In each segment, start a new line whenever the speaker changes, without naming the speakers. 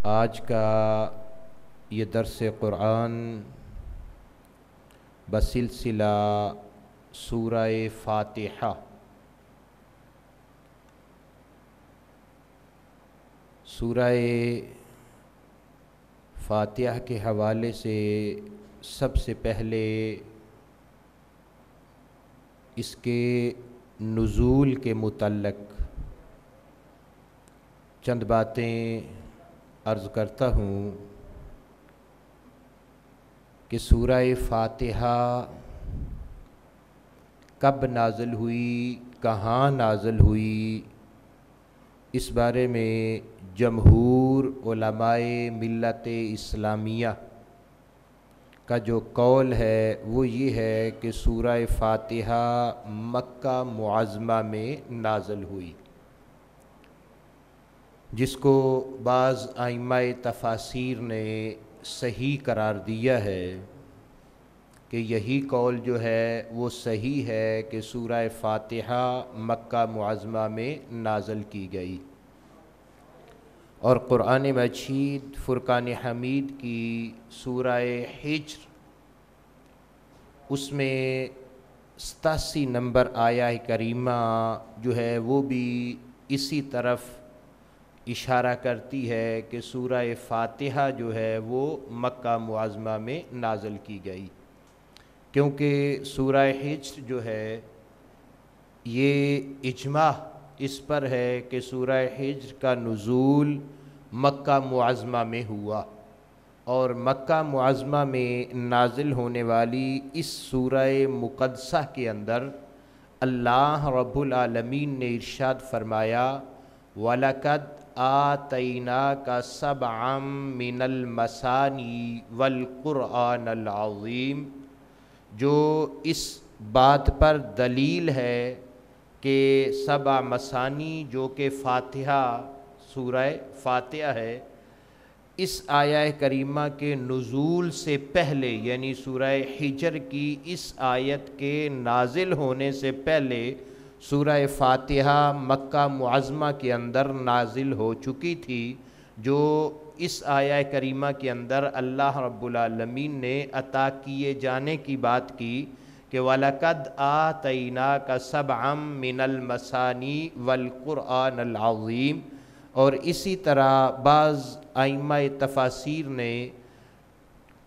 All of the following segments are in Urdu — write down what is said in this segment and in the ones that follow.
آج کا یہ درس قرآن بسلسلہ سورہ فاتحہ سورہ فاتحہ کے حوالے سے سب سے پہلے اس کے نزول کے متعلق چند باتیں عرض کرتا ہوں کہ سورہ فاتحہ کب نازل ہوئی، کہاں نازل ہوئی، اس بارے میں جمہور علماء ملت اسلامیہ کا جو قول ہے وہ یہ ہے کہ سورہ فاتحہ مکہ معظمہ میں نازل ہوئی، جس کو بعض ائمہ تفاسیر نے صحیح قرار دیا ہے کہ یہی قول جو ہے وہ صحیح ہے کہ سورہ فاتحہ مکہ معظمہ میں نازل کی گئی، اور قرآن مجید فرقان حمید کی سورہ حجر اس میں 87 نمبر آیہ کریمہ جو ہے وہ بھی اسی طرف اشارہ کرتی ہے کہ سورہ فاتحہ جو ہے وہ مکہ معظمہ میں نازل کی گئی، کیونکہ سورہ حجر جو ہے یہ اجماع اس پر ہے کہ سورہ حجر کا نزول مکہ معظمہ میں ہوا، اور مکہ معظمہ میں نازل ہونے والی اس سورہ مقدسہ کے اندر اللہ رب العالمین نے ارشاد فرمایا وَلَقَدْ آتَيْنَاكَ سَبْعًا مِّنَ الْمَثَانِي وَالْقُرْآنَ الْعَظِيمِ، جو اس بات پر دلیل ہے کہ 7 مثانی جو کہ فاتحہ سورہ فاتحہ ہے، اس آیہ کریمہ کے نزول سے پہلے یعنی سورہ حجر کی اس آیت کے نازل ہونے سے پہلے سورہ فاتحہ مکہ معظمہ کے اندر نازل ہو چکی تھی، جو اس آیہ کریمہ کے اندر اللہ رب العالمین نے عطا کیے جانے کی بات کی کہ وَلَقَدْ آتَيْنَاكَ سَبْعًا مِّنَ الْمَثَانِي وَالْقُرْآنَ الْعَظِيمِ، اور اسی طرح بعض ائمہ تفاسیر نے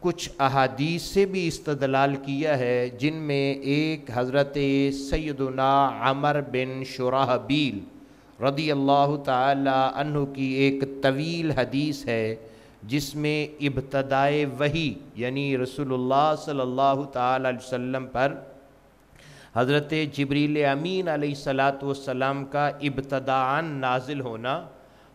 کچھ احادیث سے بھی استدلال کیا ہے، جن میں ایک حضرت سیدنا عمر بن شرحبیل رضی اللہ تعالی عنہ کی ایک طویل حدیث ہے، جس میں ابتدائے وحی یعنی رسول اللہ صلی اللہ تعالی علیہ وسلم پر حضرت جبریل امین علیہ السلام کا ابتداءً نازل ہونا،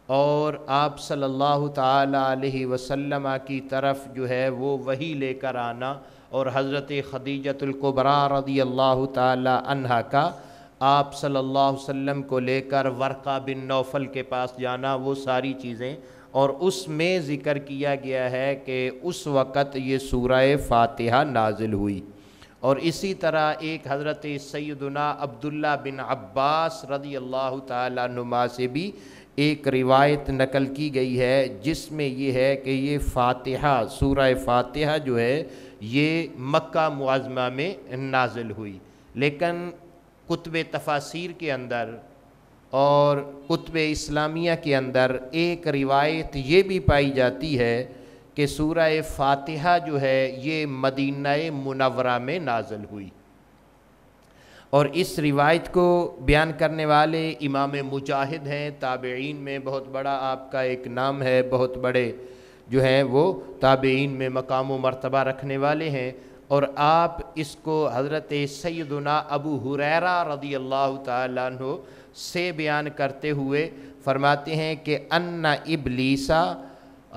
اور آپ صلی اللہ تعالی علیہ وسلم کی طرف جو ہے وہ وحی لے کر آنا، اور حضرت خدیجۃ الکبریٰ رضی اللہ تعالی عنہا کا آپ صلی اللہ علیہ وسلم کو لے کر ورقہ بن نوفل کے پاس جانا، وہ ساری چیزیں، اور اس میں ذکر کیا گیا ہے کہ اس وقت یہ سورہ فاتحہ نازل ہوئی۔ اور اسی طرح ایک حضرت سیدنا عبداللہ بن عباس رضی اللہ تعالیٰ عنہما سے بھی ایک روایت نقل کی گئی ہے، جس میں یہ ہے کہ یہ فاتحہ سورہ فاتحہ جو ہے یہ مکہ معظمہ میں نازل ہوئی، لیکن کتب تفاسیر کے اندر اور کتب اسلامیہ کے اندر ایک روایت یہ بھی پائی جاتی ہے کہ سورہ فاتحہ جو ہے یہ مدینہ منورہ میں نازل ہوئی، اور اس روایت کو بیان کرنے والے امام مجاہد ہیں، تابعین میں بہت بڑا آپ کا ایک نام ہے، بہت بڑے جو ہیں وہ تابعین میں مقام و مرتبہ رکھنے والے ہیں، اور آپ اس کو حضرت سیدنا ابو ہریرہ رضی اللہ تعالیٰ عنہ سے بیان کرتے ہوئے فرماتے ہیں کہ ان ابلیس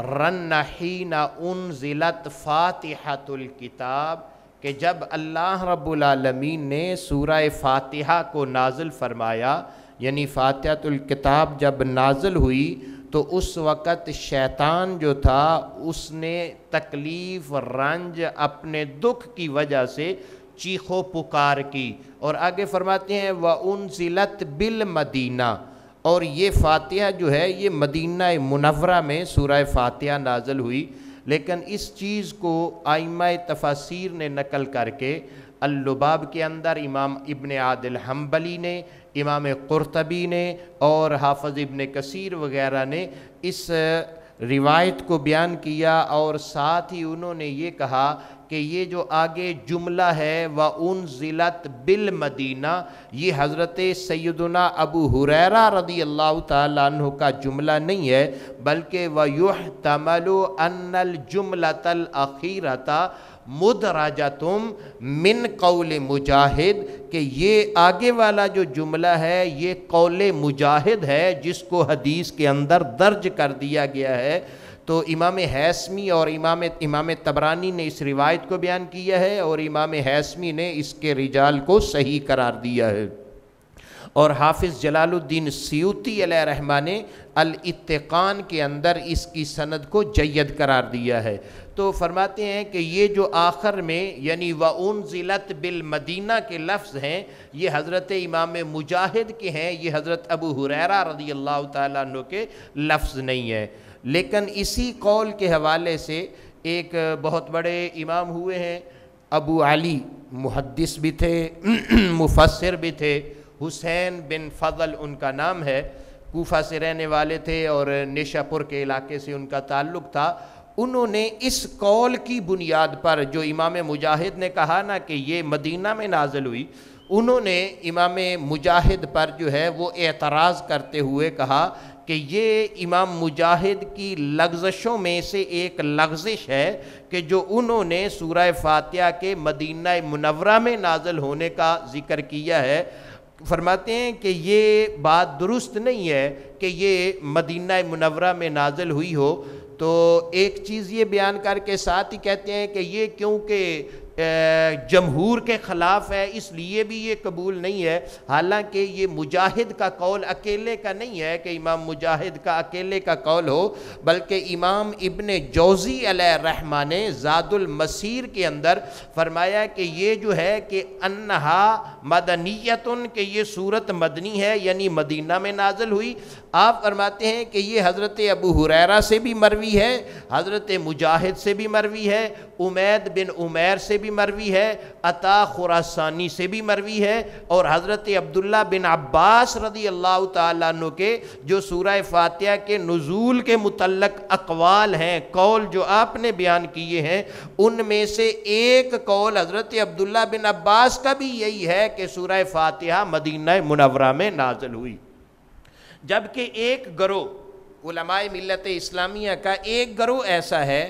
رن حین انزلت فاتحۃ الکتاب، کہ جب اللہ رب العالمین نے سورہ فاتحہ کو نازل فرمایا یعنی فاتحۃ الکتاب جب نازل ہوئی تو اس وقت شیطان جو تھا اس نے تکلیف رنج اپنے دکھ کی وجہ سے چیخو پکار کی، اور آگے فرماتے ہیں وَأُنزِلَتْ بِالْمَدِینَہ، اور یہ فاتحہ جو ہے یہ مدینہ منورہ میں سورہ فاتحہ نازل ہوئی، لیکن اس چیز کو ائمہ تفاسیر نے نقل کر کے اللباب کے اندر امام ابن عادل حنبلی نے، امام قرطبی نے اور حافظ ابن کثیر وغیرہ نے اس روایت کو بیان کیا، اور ساتھ ہی انہوں نے یہ کہا کہ یہ جو آگے جملہ ہے وَأُنزِلَتْ بِالْمَدِینَہ، یہ حضرت سیدنا ابو ہریرہ رضی اللہ تعالیٰ عنہ کا جملہ نہیں ہے، بلکہ وَيُحْتَمَلُ أَنَّ الْجُمْلَةَ الْأَخِيرَةَ مدرجتم من قول مجاہد، کہ یہ آگے والا جو جملہ ہے یہ قول مجاہد ہے جس کو حدیث کے اندر درج کر دیا گیا ہے۔ تو امام حیثمی اور امام طبرانی نے اس روایت کو بیان کیا ہے، اور امام حیثمی نے اس کے رجال کو صحیح قرار دیا ہے، اور حافظ جلال الدین سیوطی علیہ رحمہ نے الاتقان کے اندر اس کی سند کو جید قرار دیا ہے۔ تو فرماتے ہیں کہ یہ جو آخر میں یعنی وَأُنزِلَتْ بِالْمَدِینَہ کے لفظ ہیں یہ حضرت امام مجاہد کے ہیں، یہ حضرت ابو ہریرہ رضی اللہ تعالیٰ عنہ کے لفظ نہیں ہے۔ لیکن اسی قول کے حوالے سے ایک بہت بڑے امام ہوئے ہیں، ابو علی، محدث بھی تھے مفسر بھی تھے، حسین بن فضل ان کا نام ہے، کوفہ سے رہنے والے تھے اور نیشا پور کے علاقے سے ان کا تعلق تھا۔ انہوں نے اس قول کی بنیاد پر جو امام مجاہد نے کہا نا کہ یہ مدینہ میں نازل ہوئی، انہوں نے امام مجاہد پر جو ہے وہ اعتراض کرتے ہوئے کہا کہ یہ امام مجاہد کی لغزشوں میں سے ایک لغزش ہے کہ جو انہوں نے سورہ فاتحہ کے مدینہ منورہ میں نازل ہونے کا ذکر کیا ہے۔ فرماتے ہیں کہ یہ بات درست نہیں ہے کہ یہ مدینہ منورہ میں نازل ہوئی ہو۔ تو ایک چیز یہ بیان کر کے ساتھ ہی کہتے ہیں کہ یہ کیونکہ جمہور کے خلاف ہے اس لیے بھی یہ قبول نہیں ہے، حالانکہ یہ مجاہد کا قول اکیلے کا نہیں ہے کہ امام مجاہد کا اکیلے کا قول ہو، بلکہ امام ابن جوزی علیہ رحمہ نے زاد المسیر کے اندر فرمایا کہ یہ جو ہے کہ انہا مدنیتن، کہ یہ سورت مدنی ہے یعنی مدینہ میں نازل ہوئی۔ آپ فرماتے ہیں کہ یہ حضرت ابو ہریرہ سے بھی مروی ہے، حضرت مجاہد سے بھی مروی ہے، امید بن عمیر سے بھی مروی ہے، عطا خراسانی سے بھی مروی ہے، اور حضرت عبداللہ بن عباس رضی اللہ تعالیٰ عنہ کے جو سورہ فاتحہ کے نزول کے متعلق اقوال ہیں، قول جو آپ نے بیان کیے ہیں، ان میں سے ایک قول حضرت عبداللہ بن عباس کا بھی یہی ہے کہ سورہ فاتحہ مدینہ منورہ میں نازل ہوئی۔ جبکہ ایک گروہ علماء ملت اسلامیہ کا ایک گروہ ایسا ہے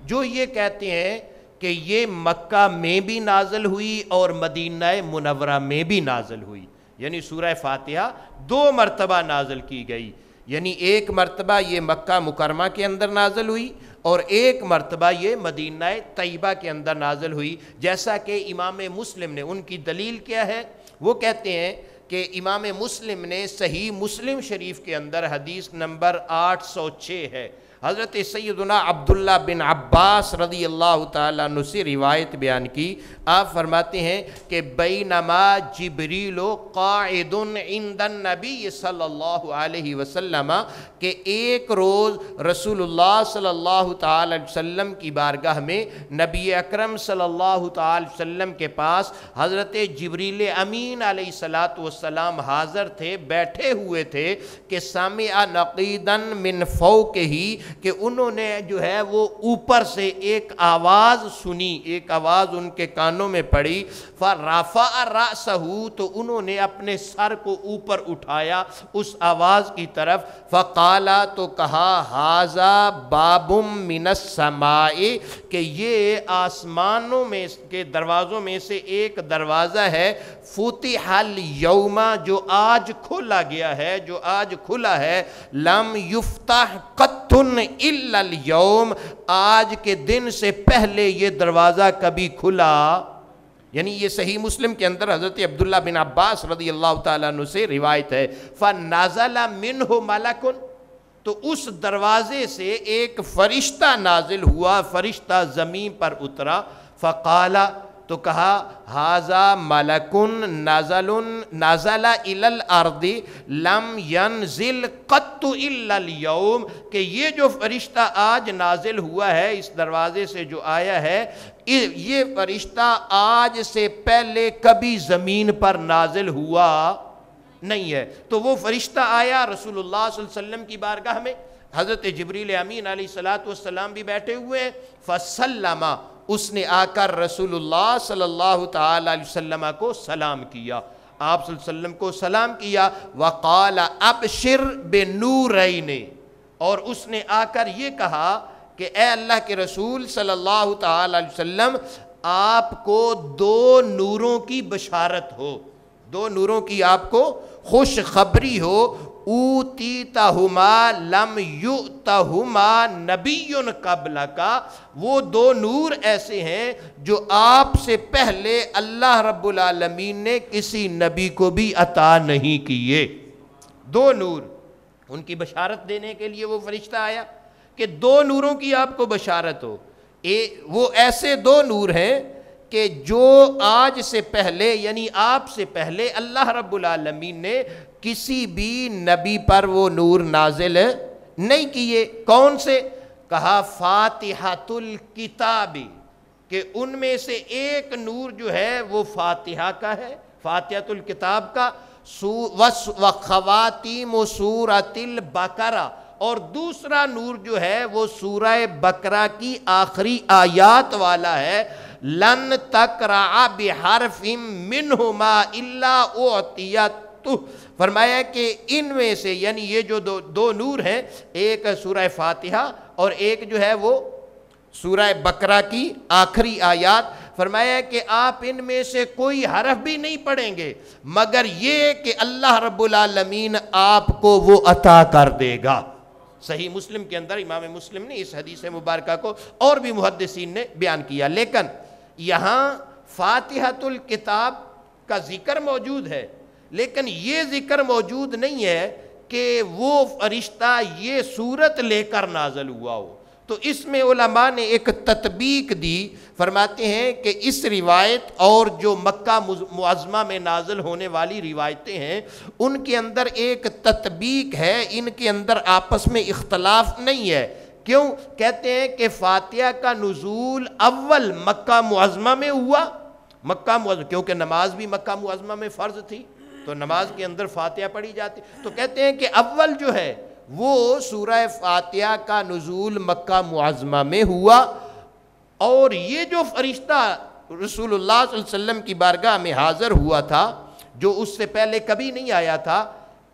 جو یہ کہتے ہیں کہ یہ مکہ میں بھی نازل ہوئی اور مدینہ منورہ میں بھی نازل ہوئی، یعنی سورہ فاتحہ دو مرتبہ نازل کی گئی، یعنی ایک مرتبہ یہ مکہ مکرمہ کے اندر نازل ہوئی اور ایک مرتبہ یہ مدینہ طیبہ کے اندر نازل ہوئی۔ جیسا کہ امام مسلم نے، ان کی دلیل کیا ہے؟ وہ کہتے ہیں کہ امام مسلم نے صحیح مسلم شریف کے اندر حدیث نمبر 806 ہے، حضرت سیدنا عبداللہ بن عباس رضی اللہ تعالیٰ عنہ سے روایت بیان کی۔ آپ فرماتے ہیں کہ بینما جبریل قاعد عند النبی صلی اللہ علیہ وسلم، کہ ایک روز رسول اللہ صلی اللہ تعالیٰ علیہ وسلم کی بارگاہ میں نبی اکرم صلی اللہ تعالیٰ علیہ وسلم کے پاس حضرت جبریل امین علیہ السلام حاضر تھے، بیٹھے ہوئے تھے کہ سامع نقیدا من فوقہ، کہ انہوں نے جو ہے وہ اوپر سے ایک آواز سنی، ایک آواز ان کے کانوں میں پڑی، فرفع رأسہ، تو انہوں نے اپنے سر کو اوپر اٹھایا اس آواز کی طرف، فقالا، تو کہا، ھذا باب من السماء، کہ یہ آسمانوں میں کے دروازوں میں سے ایک دروازہ ہے، فتح اليوم، جو آج کھولا گیا ہے، جو آج کھلا ہے، لم یفتح قط الا اليوم، آج کے دن سے پہلے یہ دروازہ کبھی کھلا۔ یعنی یہ صحیح مسلم کے اندر حضرت عبداللہ بن عباس رضی اللہ تعالیٰ عنہ سے روایت ہے۔ فَنَازَلَ مِنْهُ مَلَكٌ، تو اس دروازے سے ایک فرشتہ نازل ہوا، فرشتہ زمین پر اترا، فقالا، تو کہا ھذا ملکن نزل الی الارض لم ینزل قط الا اليوم، کہ یہ جو فرشتہ آج نازل ہوا ہے اس دروازے سے جو آیا ہے، یہ فرشتہ آج سے پہلے کبھی زمین پر نازل ہوا نہیں ہے۔ تو وہ فرشتہ آیا رسول اللہ صلی اللہ علیہ وسلم کی بارگاہ میں، حضرت جبریل امین علیہ السلام بھی بیٹھے ہوئے ہیں، فسلم، اس نے آ کر رسول اللہ صلی اللہ تعالی علیہ وسلم کو سلام کیا، آپ صلی اللہ علیہ وسلم کو سلام کیا، وقال ابشر بنورین، اور اس نے آ کر یہ کہا کہ اے اللہ کے رسول صلی اللہ تعالی علیہ وسلم، آپ کو دو نوروں کی بشارت ہو، دو نوروں کی آپ کو خوشخبری ہو، اوتیتہما لم یؤتہما نبی قبلک، وہ دو نور ایسے ہیں جو آپ سے پہلے اللہ رب العالمین نے کسی نبی کو بھی عطا نہیں کیے۔ دو نور، ان کی بشارت دینے کے لیے وہ فرشتہ آیا کہ دو نوروں کی آپ کو بشارت ہو۔ وہ ایسے دو نور ہیں کہ جو آج سے پہلے یعنی آپ سے پہلے اللہ رب العالمین نے کسی بھی نبی پر وہ نور نازل نہیں کیے۔ کون سے؟ کہا فاتحۃ الکتاب، کہ ان میں سے ایک نور جو ہے وہ فاتحہ کا ہے، فاتحۃ الکتاب کا، وخواتیم سورۃ البقرہ، اور دوسرا نور جو ہے وہ سورہ بقرہ کی آخری آیات والا ہے، لن تقرأ بحرف منہما الا اعطیتہ، فرمایا کہ ان میں سے یعنی یہ جو دو نور ہیں، ایک سورہ فاتحہ اور ایک جو ہے وہ سورہ بقرہ کی آخری آیات، فرمایا کہ آپ ان میں سے کوئی حرف بھی نہیں پڑھیں گے مگر یہ کہ اللہ رب العالمین آپ کو وہ عطا کر دے گا۔ صحیح مسلم کے اندر امام مسلم نے اس حدیث مبارکہ کو اور بھی محدثین نے بیان کیا، لیکن یہاں فاتحۃ الکتاب کا ذکر موجود ہے، لیکن یہ ذکر موجود نہیں ہے کہ وہ فرشتہ یہ صورت لے کر نازل ہوا ہو۔ تو اس میں علماء نے ایک تطبیق دی، فرماتے ہیں کہ اس روایت اور جو مکہ معظمہ میں نازل ہونے والی روایتیں ہیں ان کے اندر ایک تطبیق ہے، ان کے اندر آپس میں اختلاف نہیں ہے۔ کیوں؟ کہتے ہیں کہ فاتحہ کا نزول اول مکہ معظمہ میں ہوا، مکہ معظمہ، کیونکہ نماز بھی مکہ معظمہ میں فرض تھی تو نماز کے اندر فاتحہ پڑھی جاتی، تو کہتے ہیں کہ اول جو ہے وہ سورہ فاتحہ کا نزول مکہ معظمہ میں ہوا، اور یہ جو فرشتہ رسول اللہ صلی اللہ علیہ وسلم کی بارگاہ میں حاضر ہوا تھا جو اس سے پہلے کبھی نہیں آیا تھا،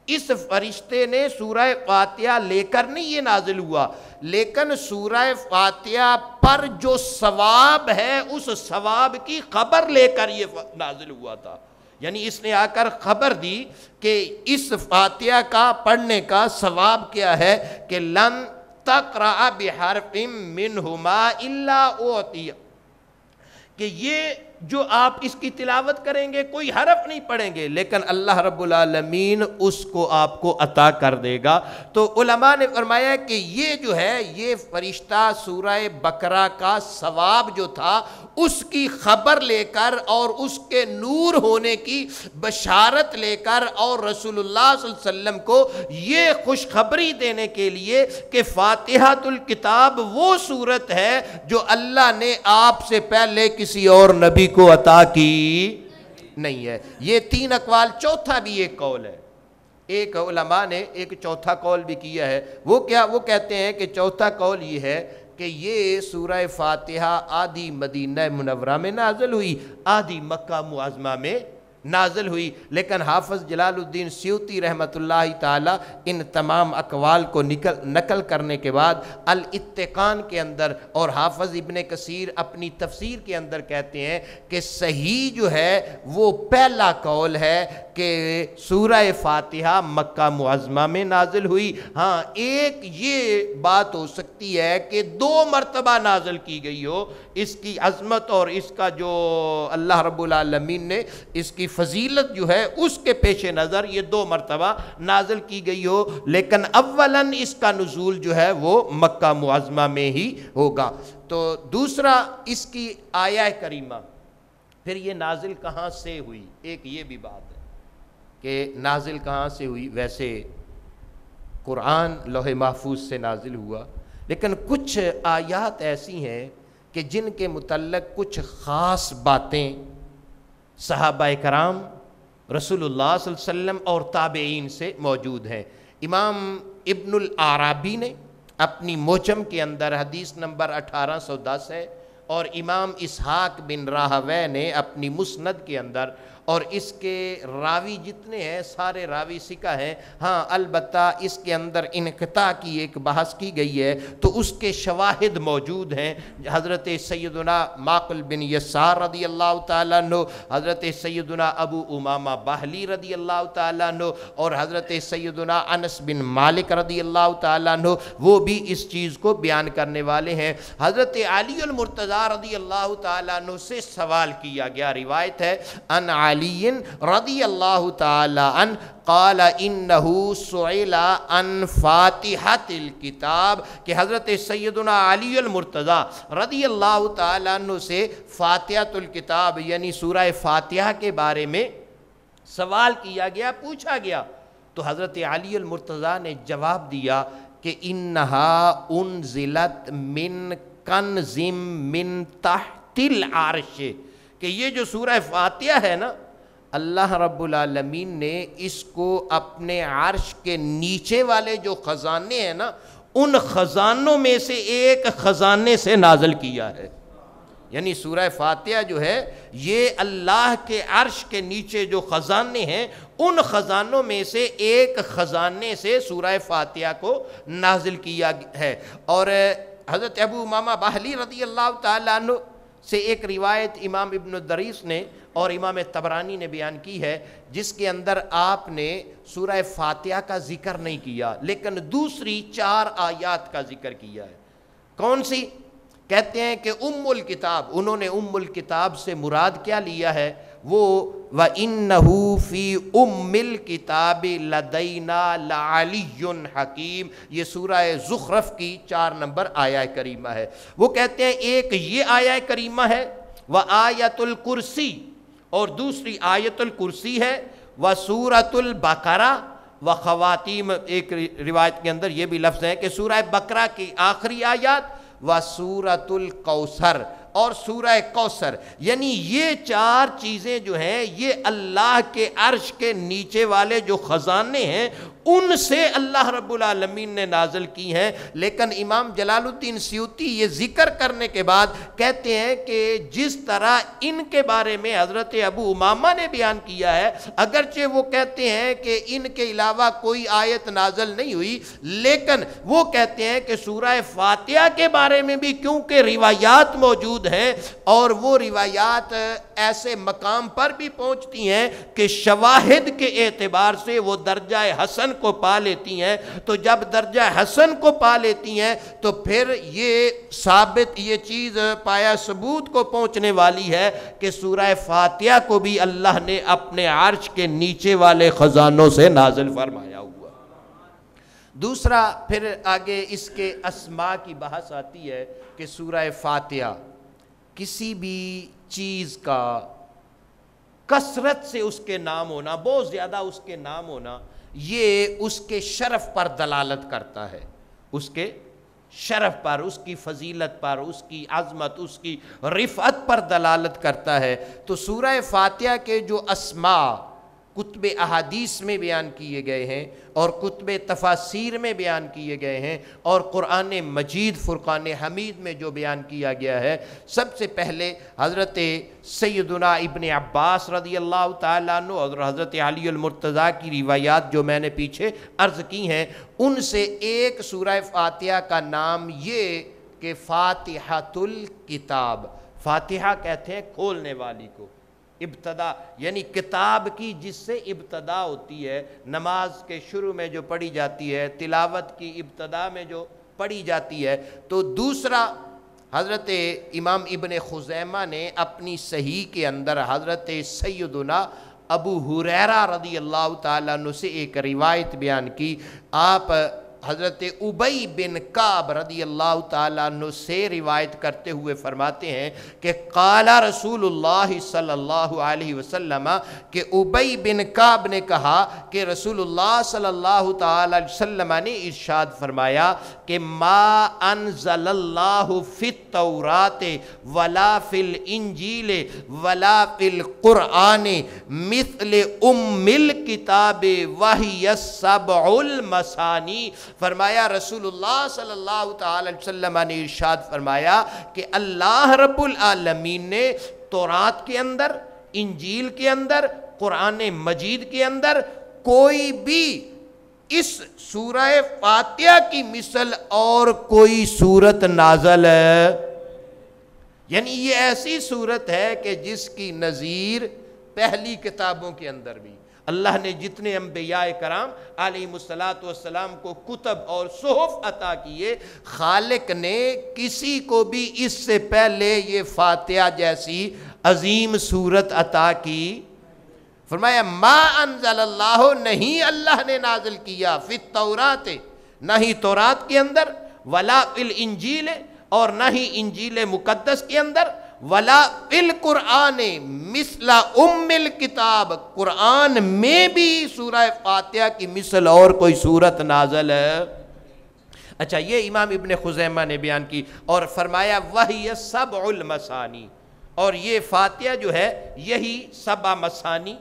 اس فرشتے نے سورہ فاتحہ لے کر نہیں یہ نازل ہوا، لیکن سورہ فاتحہ پر جو ثواب ہے اس ثواب کی خبر لے کر یہ نازل ہوا تھا۔ یعنی اس نے آ کر خبر دی کہ اس فاتحہ کا پڑھنے کا ثواب کیا ہے کہ لن تقرأ بحرف منہما الا اعطیہ، کہ یہ جو آپ اس کی تلاوت کریں گے کوئی حرف نہیں پڑھیں گے لیکن اللہ رب العالمین اس کو آپ کو عطا کر دے گا۔ تو علماء نے فرمایا کہ یہ جو ہے یہ فرشتہ سورہ بقرہ کا ثواب جو تھا اس کی خبر لے کر اور اس کے نور ہونے کی بشارت لے کر اور رسول اللہ صلی اللہ علیہ وسلم کو یہ خوشخبری دینے کے لیے کہ فاتحۃ الکتاب وہ صورت ہے جو اللہ نے آپ سے پہلے کسی اور نبی کو عطا کی نہیں ہے۔ یہ تین اقوال، چوتھا بھی ایک قول ہے، ایک علماء نے ایک چوتھا قول بھی کیا ہے، وہ کیا؟ وہ کہتے ہیں کہ چوتھا قول یہ ہے کہ یہ سورہ فاتحہ آدھی مدینہ منورہ میں نازل ہوئی، آدھی مکہ معظمہ میں نازل ہوئی، لیکن حافظ جلال الدین سیوطی رحمۃ اللہ تعالی ان تمام اقوال کو نقل کرنے کے بعد الاتقان کے اندر اور حافظ ابن کثیر اپنی تفسیر کے اندر کہتے ہیں کہ صحیح جو ہے وہ پہلا قول ہے کہ سورہ فاتحہ مکہ معظمہ میں نازل ہوئی۔ ہاں ایک یہ بات ہو سکتی ہے کہ 2 مرتبہ نازل کی گئی ہو، اس کی عظمت اور اس کا جو اللہ رب العالمین نے اس کی فضیلت جو ہے اس کے پیش نظر یہ 2 مرتبہ نازل کی گئی ہو، لیکن اولاً اس کا نزول جو ہے وہ مکہ معظمہ میں ہی ہوگا۔ تو دوسرا اس کی آیہ کریمہ، پھر یہ نازل کہاں سے ہوئی؟ ایک یہ بھی بات ہے کہ نازل کہاں سے ہوئی۔ ویسے قرآن لوح محفوظ سے نازل ہوا، لیکن کچھ آیات ایسی ہیں کہ جن کے متعلق کچھ خاص باتیں صحابہ کرام، رسول اللہ صلی اللہ علیہ وسلم اور تابعین سے موجود ہیں۔ امام ابن العرابی نے اپنی معجم کے اندر حدیث نمبر 1810 ہے، اور امام اسحاق بن راہوے نے اپنی مسند کے اندر، اور اس کے راوی جتنے ہیں سارے راوی ثقہ ہیں، ہاں البتہ اس کے اندر انقطاع کی ایک بحث کی گئی ہے، تو اس کے شواہد موجود ہیں۔ حضرت سیدنا معقل بن یسار رضی اللہ تعالیٰ عنہ، حضرت سیدنا ابو امامہ باہلی رضی اللہ تعالیٰ عنہ، اور حضرت سیدنا انس بن مالک رضی اللہ تعالیٰ عنہ، وہ بھی اس چیز کو بیان کرنے والے ہیں۔ حضرت علی المرتضیٰ رضی اللہ تعالیٰ عنہ سے سوال کیا گیا، روایت ہے ان علی رضی اللہ تعالی عنہ قال انہ سئل عن فاتحۃ الکتاب، کہ حضرت سیدنا علی المرتضیٰ رضی اللہ تعالی عنہ سے فاتحۃ الکتاب یعنی سورہ فاتحہ کے بارے میں سوال کیا گیا، پوچھا گیا، تو حضرت علی المرتضیٰ نے جواب دیا کہ انہا انزلت من کنز من تحت العرش، کہ یہ جو سورہ فاتحہ ہے نا، اللہ رب العالمین نے اس کو اپنے عرش کے نیچے والے جو خزانے ہیں نا، ان خزانوں میں سے ایک خزانے سے نازل کیا ہے۔ یعنی سورہ فاتحہ جو ہے یہ اللہ کے عرش کے نیچے جو خزانے ہیں، ان خزانوں میں سے ایک خزانے سے سورہ فاتحہ کو نازل کیا ہے۔ اور حضرت ابو امامہ باہلی رضی اللہ تعالیٰ عنہ سے ایک روایت امام ابن الدریس نے اور امام طبرانی نے بیان کی ہے، جس کے اندر آپ نے سورہ فاتحہ کا ذکر نہیں کیا، لیکن دوسری 4 آیات کا ذکر کیا ہے۔ کون سی؟ کہتے ہیں کہ ام الکتاب، انہوں نے ام الکتاب سے مراد کیا لیا ہے؟ وہ وَإِنَّهُ فِي أُمِّ الْكِتَابِ لَدَيْنَا لَعَلِيٌّ حَكِيمٌ، یہ سورہ زخرف کی 4 نمبر آیہ کریمہ ہے۔ وہ کہتے ہیں ایک یہ آیہ کریمہ ہے، وَآیَةُ الْكُرْسِی، اور دوسری آیت الکرسی ہے، وَسُورَةُ الْبَقَرَةِ وَخَوَاتِيمُ، ایک روایت کے اندر یہ بھی لفظ ہے کہ سورہ بقرہ کی آخری آیات، وَسُورَةُ الْكَوْثَرِ، اور سورہ کوثر۔ یعنی یہ 4 چیزیں جو ہیں یہ اللہ کے عرش کے نیچے والے جو خزانے ہیں ان سے اللہ رب العالمین نے نازل کی ہیں۔ لیکن امام جلال الدین سیوطی یہ ذکر کرنے کے بعد کہتے ہیں کہ جس طرح ان کے بارے میں حضرت ابو امامہ نے بیان کیا ہے، اگرچہ وہ کہتے ہیں کہ ان کے علاوہ کوئی آیت نازل نہیں ہوئی، لیکن وہ کہتے ہیں کہ سورہ فاتحہ کے بارے میں بھی کیونکہ روایات موجود ہیں، اور وہ روایات ایسے مقام پر بھی پہنچتی ہیں کہ شواہد کے اعتبار سے وہ درجہ حسن کو پا لیتی ہیں، تو جب درجہ حسن کو پا لیتی ہیں تو پھر یہ ثابت، یہ چیز پایا ثبوت کو پہنچنے والی ہے کہ سورہ فاتحہ کو بھی اللہ نے اپنے عرش کے نیچے والے خزانوں سے نازل فرمایا ہوا۔ دوسرا پھر آگے اس کے اسماء کی بحث آتی ہے کہ سورہ فاتحہ کسی بھی چیز کا کثرت سے اس کے نام ہونا، بہت زیادہ اس کے نام ہونا، یہ اس کے شرف پر دلالت کرتا ہے، اس کے شرف پر، اس کی فضیلت پر، اس کی عظمت، اس کی رفعت پر دلالت کرتا ہے۔ تو سورہ فاتحہ کے جو اسماء کتب احادیث میں بیان کیے گئے ہیں اور کتب تفاسیر میں بیان کیے گئے ہیں اور قرآن مجید فرقان حمید میں جو بیان کیا گیا ہے، سب سے پہلے حضرت سیدنا ابن عباس رضی اللہ تعالیٰ عنہ اور حضرت علی المرتضیٰ کی روایات جو میں نے پیچھے عرض کی ہیں، ان سے ایک سورہ فاتحہ کا نام یہ کہ فاتحۃ الکتاب، فاتحہ کہتے ہیں کھولنے والی کو، ابتدا یعنی کتاب کی جس سے ابتدا ہوتی ہے، نماز کے شروع میں جو پڑھی جاتی ہے، تلاوت کی ابتدا میں جو پڑھی جاتی ہے۔ تو دوسرا حضرت امام ابن خزیمہ نے اپنی صحیح کے اندر حضرت سیدنا ابو ہریرہ رضی اللہ تعالیٰ عنہ سے ایک روایت بیان کی، آپ حضرت ابی بن کعب رضی اللہ تعالیٰ عنہ سے روایت کرتے ہوئے فرماتے ہیں کہ قال رسول اللہ صلی اللہ علیہ وسلم، کہ ابی بن کعب نے کہا کہ رسول اللہ صلی اللہ تعالیٰ علیہ وسلم نے ارشاد فرمایا کہ ما انزل اللہ فی التورات ولا فی الانجیل ولا فی القرآن مثل ام الکتاب وہی السبع المثانی۔ فرمایا رسول اللہ صلی اللہ تعالی وسلم نے ارشاد فرمایا کہ اللہ رب العالمین نے تورات کے اندر، انجیل کے اندر، قرآن مجید کے اندر کوئی بھی اس سورہ فاتحہ کی مثل اور کوئی سورت نازل ہے، یعنی یہ ایسی سورت ہے کہ جس کی نظیر پہلی کتابوں کے اندر بھی اللہ نے جتنے انبیاء کرام علیہ السلام کو کتب اور صحف عطا کیے، خالق نے کسی کو بھی اس سے پہلے یہ فاتحہ جیسی عظیم سورت عطا کی۔ فرمایا ما انزل اللہ، نہیں اللہ نے نازل کیا، فی التورات، نہ ہی تورات کے اندر، ولا فی الانجیل، اور نہ ہی انجیل مقدس کے اندر، ولا فی القرآن مثل ام الکتاب، قرآن میں بھی سورہ فاتحہ کی مثل اور کوئی سورت نازل ہے۔ اچھا، یہ امام ابن خزیمہ نے بیان کی اور فرمایا وہی سبع المثانی، اور یہ فاتحہ جو ہے یہی سبع مثانی،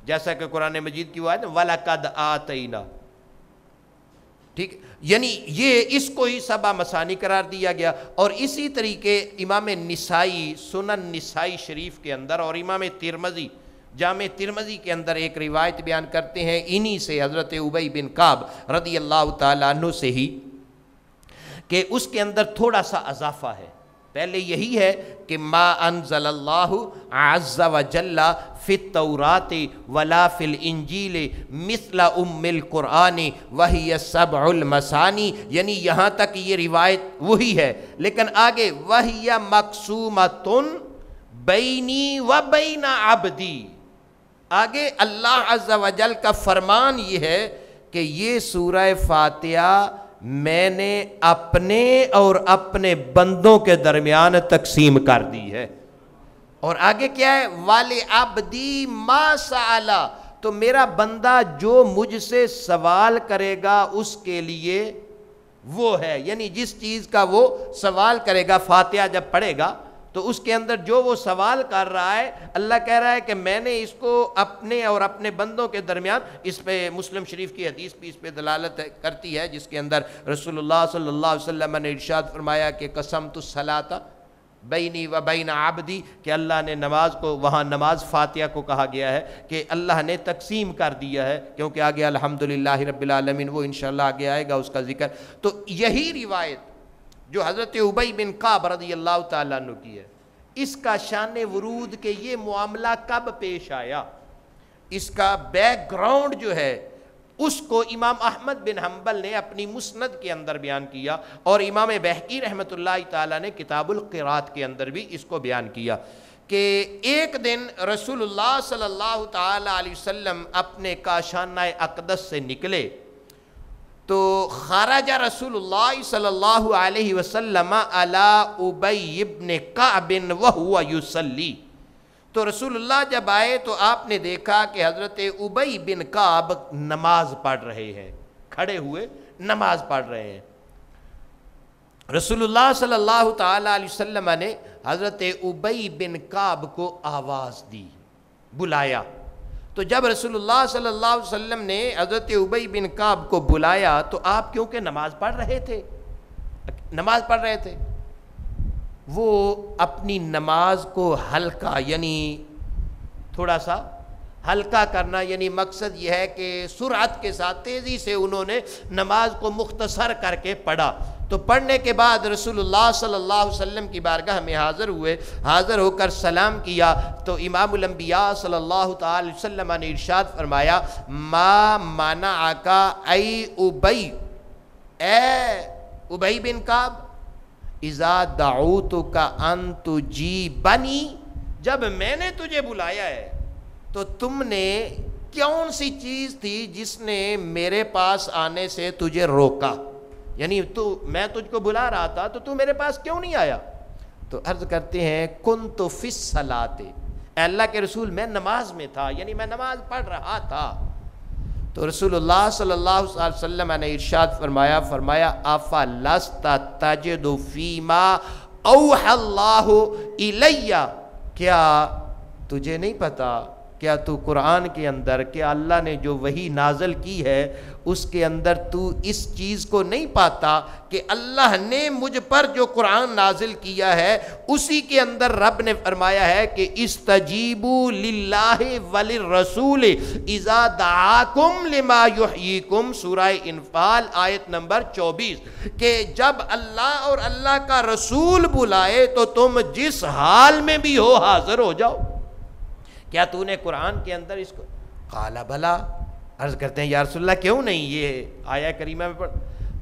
جیسا کہ قرآن مجید کی وہ آیت وَلَقَدْ آتَيْنَا، ٹھیک، یعنی یہ اس کو ہی سبع مثانی قرار دیا گیا۔ اور اسی طریقے امام نسائی سنن نسائی شریف کے اندر اور امام ترمذی جامع ترمذی کے اندر ایک روایت بیان کرتے ہیں انہی سے، حضرت ابی بن کعب رضی اللہ تعالیٰ عنہ سے ہی، کہ اس کے اندر تھوڑا سا اضافہ ہے۔ پہلے یہی ہے کہ ما انزل اللہ عز وجل فی التورات ولا فی الانجیل مثل ام القرآن وہی السبع المثانی، یعنی یہاں تک یہ روایت وہی ہے، لیکن آگے وہی مقسومۃ بینی و بین عبدی، آگے اللہ عز وجل کا فرمان یہ ہے کہ یہ سورہ فاتحہ میں نے اپنے اور اپنے بندوں کے درمیان تقسیم کر دی ہے۔ اور آگے کیا ہے؟ وَلِعَبْدِي مَا سَأَلَ، تو میرا بندہ جو مجھ سے سوال کرے گا اس کے لیے وہ ہے، یعنی جس چیز کا وہ سوال کرے گا فاتحہ جب پڑھے گا تو اس کے اندر جو وہ سوال کر رہا ہے، اللہ کہہ رہا ہے کہ میں نے اس کو اپنے اور اپنے بندوں کے درمیان، اس پہ مسلم شریف کی حدیث بھی اس پہ دلالت کرتی ہے، جس کے اندر رسول اللہ صلی اللہ علیہ وسلم نے ارشاد فرمایا کہ قسمت الصلاۃ بینی و بین عبدی، کہ اللہ نے نماز کو، وہاں نماز فاتحہ کو کہا گیا ہے کہ اللہ نے تقسیم کر دیا ہے، کیونکہ آگے الحمدللہ رب العالمین وہ انشاءاللہ آگے آئے گا اس کا ذکر۔ تو یہی روایت جو حضرت ابی بن کعب رضی اللہ تعالیٰ عنہ کی ہے، اس کا شان ورود کہ یہ معاملہ کب پیش آیا، اس کا بیک گراؤنڈ جو ہے اس کو امام احمد بن حنبل نے اپنی مسند کے اندر بیان کیا، اور امام بہقی رحمۃ اللہ تعالیٰ نے کتاب القراءات کے اندر بھی اس کو بیان کیا کہ ایک دن رسول اللہ صلی اللہ تعالیٰ علیہ وسلم اپنے کاشانہ اقدس سے نکلے تو خرج رسول اللہ صلی اللہ علیہ وسلم علی ابی بن کعب وہو یصلی، تو رسول اللہ جب آئے تو آپ نے دیکھا کہ حضرت ابی بن کعب نماز پڑھ رہے ہیں، کھڑے ہوئے نماز پڑھ رہے ہیں۔ رسول اللہ صلی اللہ تعالیٰ علیہ وسلم نے حضرت ابی بن کعب کو آواز دی، بلایا، تو جب رسول اللہ صلی اللہ علیہ وسلم نے حضرت ابی بن کعب کو بلایا تو آپ کیونکہ نماز پڑھ رہے تھے، وہ اپنی نماز کو ہلکا، یعنی تھوڑا سا ہلکا کرنا، یعنی مقصد یہ ہے کہ سرعت کے ساتھ تیزی سے انہوں نے نماز کو مختصر کر کے پڑھا۔ تو پڑھنے کے بعد رسول اللہ صلی اللہ علیہ وسلم کی بارگاہ میں حاضر ہوئے، حاضر ہو کر سلام کیا تو امام الانبیاء صلی اللہ تعالی وسلم نے ارشاد فرمایا ما منعک ای ابی، اے ابی بن کعب، اذا دعوتک ان تجیبنی، جب میں نے تجھے بلایا ہے تو تم نے کون سی چیز تھی جس نے میرے پاس آنے سے تجھے روکا؟ یعنی میں تجھ کو بلا رہا تھا تو میرے پاس کیوں نہیں آیا؟ تو عرض کرتے ہیں کنت فی الصلاۃ، اے اللہ کے رسول میں نماز میں تھا، یعنی میں نماز پڑھ رہا تھا۔ تو رسول اللہ صلی اللہ علیہ وسلم نے ارشاد فرمایا افلست تجد فیما اوحی اللہ الی، کیا تجھے نہیں پتا، کیا تو قرآن کے اندر، کیا اللہ نے جو وحی نازل کی ہے اس کے اندر تو اس چیز کو نہیں پاتا کہ اللہ نے مجھ پر جو قرآن نازل کیا ہے اسی کے اندر رب نے فرمایا ہے کہ استجیبوا للہ وللرسول اذا دعاکم لما یحییکم، سورہ انفال آیت نمبر 24، کہ جب اللہ اور اللہ کا رسول بلائے تو تم جس حال میں بھی ہو حاضر ہو جاؤ۔ کیا تو نے قرآن کے اندر اس کو؟ قال بلا، عرض کرتے ہیں یا رسول اللہ کیوں نہیں، یہ آیہ کریمہ میں پڑھ۔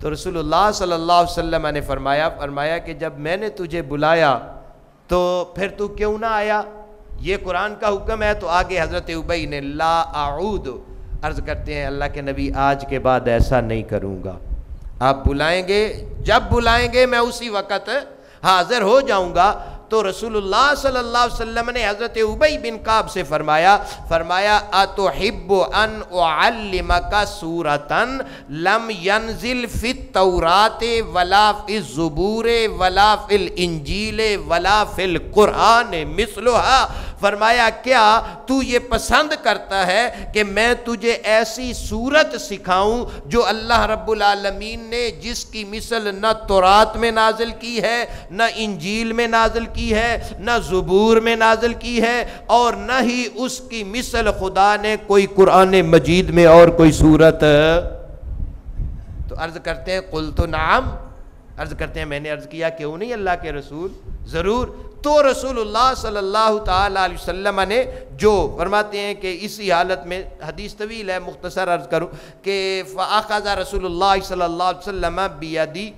تو رسول اللہ صلی اللہ علیہ وسلم نے فرمایا کہ جب میں نے تجھے بلایا تو پھر تو کیوں نہ آیا؟ یہ قرآن کا حکم ہے۔ تو آگے حضرت ابی نے لا اعود، عرض کرتے ہیں اللہ کے نبی آج کے بعد ایسا نہیں کروں گا، آپ بلائیں گے، جب بلائیں گے میں اسی وقت حاضر ہو جاؤں گا۔ تو رسول اللہ صلی اللہ علیہ وسلم نے حضرت ابی بن کعب سے فرمایا اتحب ان اعلمک سورۃ لم ينزل فی التوراۃ ولا فی الزبور ولا فی الانجیل ولا فی القرآن مثلها، فرمایا کیا تو یہ پسند کرتا ہے کہ میں تجھے ایسی سورت سکھاؤں جو اللہ رب العالمین نے جس کی مثل نہ تورات میں نازل کی ہے، نہ انجیل میں نازل کی ہے، نہ زبور میں نازل کی ہے، اور نہ ہی اس کی مثل خدا نے کوئی قرآن مجید میں اور کوئی سورت؟ تو عرض کرتے ہیں قلت نعم، عرض کرتے ہیں میں نے عرض کیا کیوں نہیں اللہ کے رسول، ضرور۔ تو رسول اللہ صلی اللہ تعالی علیہ وسلم نے جو فرماتے ہیں کہ اسی حالت میں، حدیث طویل ہے مختصر عرض کروں، کہ فاخذ رسول اللہ صلی اللہ علیہ وسلم بیدی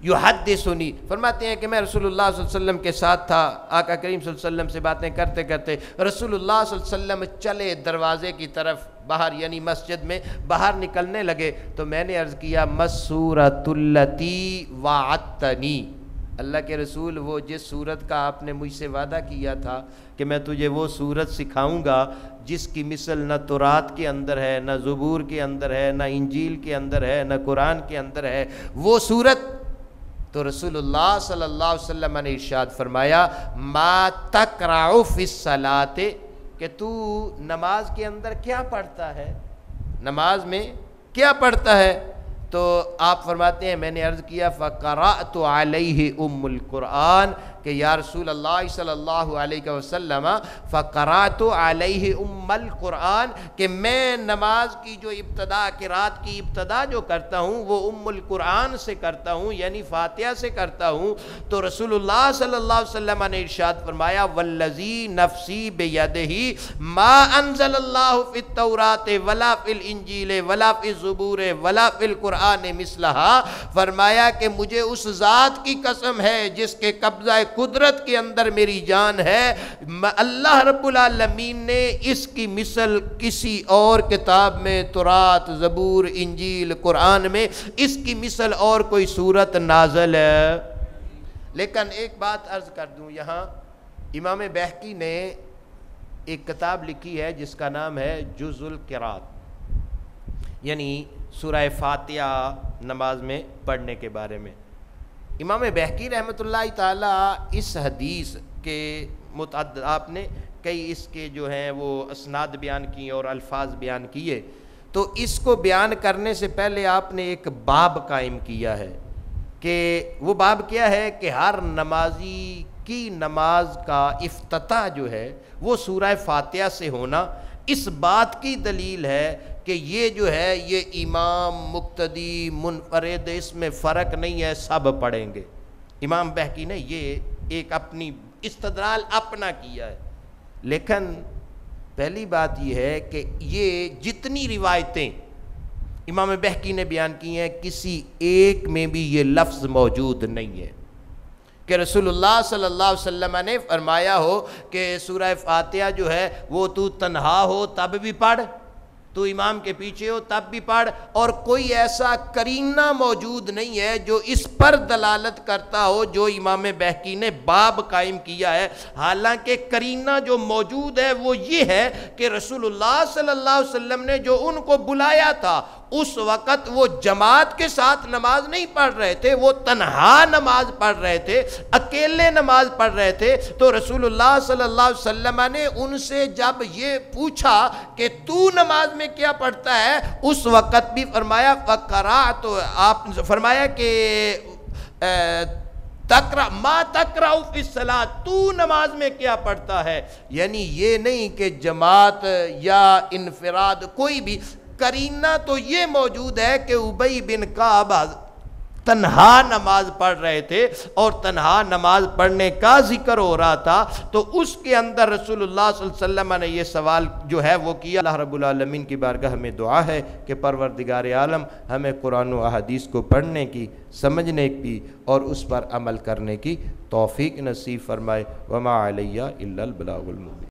یحدثنی، فرماتے ہیں کہ میں رسول اللہ صلی اللہ علیہ وسلم کے ساتھ تھا، آقا کریم صلی اللہ علیہ وسلم سے باتیں کرتے کرتے رسول اللہ صلی اللہ علیہ وسلم چلے دروازے کی طرف باہر، یعنی مسجد میں باہر نکلنے لگے، تو میں نے عرض کیا مسورۃ التی وعدتنی، اللہ کے رسول وہ جس صورت کا آپ نے مجھ سے وعدہ کیا تھا کہ میں تجھے وہ صورت سکھاؤں گا جس کی مثل نہ تورات کے اندر ہے، نہ زبور کے اندر ہے، نہ انجیل کے اندر ہے، نہ قرآن کے اندر ہے، وہ صورت۔ تو رسول اللہ صلی اللہ علیہ وسلم نے ارشاد فرمایا ما تقرع فی الصلاۃ، کہ تو نماز کے اندر کیا پڑھتا ہے، نماز میں کیا پڑھتا ہے؟ تو آپ فرماتے ہیں میں نے عرض کیا فقرأت علیہ ام القرآن، کہ یا رسول اللہ صلی اللہ علیہ وسلم فقرأت علیہ ام القرآن، کہ میں نماز کی جو ابتدا، قرات کی ابتدا جو کرتا ہوں وہ ام القرآن سے کرتا ہوں، یعنی فاتحہ سے کرتا ہوں۔ تو رسول اللہ صلی اللہ علیہ وسلم نے ارشاد فرمایا والذی نفسی بیدہ ما انزل اللہ فی التوراۃ ولا فی الانجیل ولا فی الزبور ولا فی القرآن مثلہا، فرمایا کہ مجھے اس ذات کی قسم ہے جس کے قبضہ قدرت کے اندر میری جان ہے، اللہ رب العالمین نے اس کی مثل کسی اور کتاب میں، تورات، زبور، انجیل، قرآن میں اس کی مثل اور کوئی صورت نازل ہے۔ لیکن ایک بات عرض کر دوں، یہاں امام بہقی نے ایک کتاب لکھی ہے جس کا نام ہے جزء القرات، یعنی سورہ فاتحہ نماز میں پڑھنے کے بارے میں۔ امام بہقی رحمۃ اللہ تعالی اس حدیث کے متعدد، آپ نے کئی اس کے جو ہیں وہ اسناد بیان کیے اور الفاظ بیان کیے، تو اس کو بیان کرنے سے پہلے آپ نے ایک باب قائم کیا ہے، کہ وہ باب کیا ہے کہ ہر نمازی کی نماز کا افتتاح جو ہے وہ سورہ فاتحہ سے ہونا اس بات کی دلیل ہے کہ یہ جو ہے یہ امام، مقتدی، منفرد، اس میں فرق نہیں ہے، سب پڑھیں گے۔ امام بہقی نے یہ ایک اپنی استدلال اپنا کیا ہے، لیکن پہلی بات یہ ہے کہ یہ جتنی روایتیں امام بہقی نے بیان کی ہیں کسی ایک میں بھی یہ لفظ موجود نہیں ہے، کہ رسول اللہ صلی اللہ علیہ وسلم نے فرمایا ہو کہ سورہ فاتحہ جو ہے وہ تو تنہا ہو تب بھی پڑھ، تو امام کے پیچھے ہو تب بھی پڑھ، اور کوئی ایسا قرینہ موجود نہیں ہے جو اس پر دلالت کرتا ہو جو امام بہقی نے باب قائم کیا ہے۔ حالانکہ قرینہ جو موجود ہے وہ یہ ہے کہ رسول اللہ صلی اللہ علیہ وسلم نے جو ان کو بلایا تھا اس وقت وہ جماعت کے ساتھ نماز نہیں پڑھ رہے تھے، وہ تنہا نماز پڑھ رہے تھے، اکیلے نماز پڑھ رہے تھے۔ تو رسول اللہ صلی اللہ علیہ وسلم نے ان سے جب یہ پوچھا کہ تو نماز میں کیا پڑھتا ہے، اس وقت بھی فرمایا فقرأت، آپ فرمایا کہ تقرأ ما تقرأ فی الصلاۃ، تو نماز میں کیا پڑھتا ہے، یعنی یہ نہیں کہ جماعت یا انفراد کوئی بھی، قرینہ تو یہ موجود ہے کہ ابی بن کعب تنہا نماز پڑھ رہے تھے اور تنہا نماز پڑھنے کا ذکر ہو رہا تھا، تو اس کے اندر رسول اللہ صلی اللہ علیہ وسلم نے یہ سوال جو ہے وہ کیا۔ اللہ رب العالمین کی بارگاہ میں دعا ہے کہ پروردگار عالم ہمیں قرآن و احادیث کو پڑھنے کی، سمجھنے کی اور اس پر عمل کرنے کی توفیق نصیب فرمائے۔ وما علیہ الا البلاغ المبین۔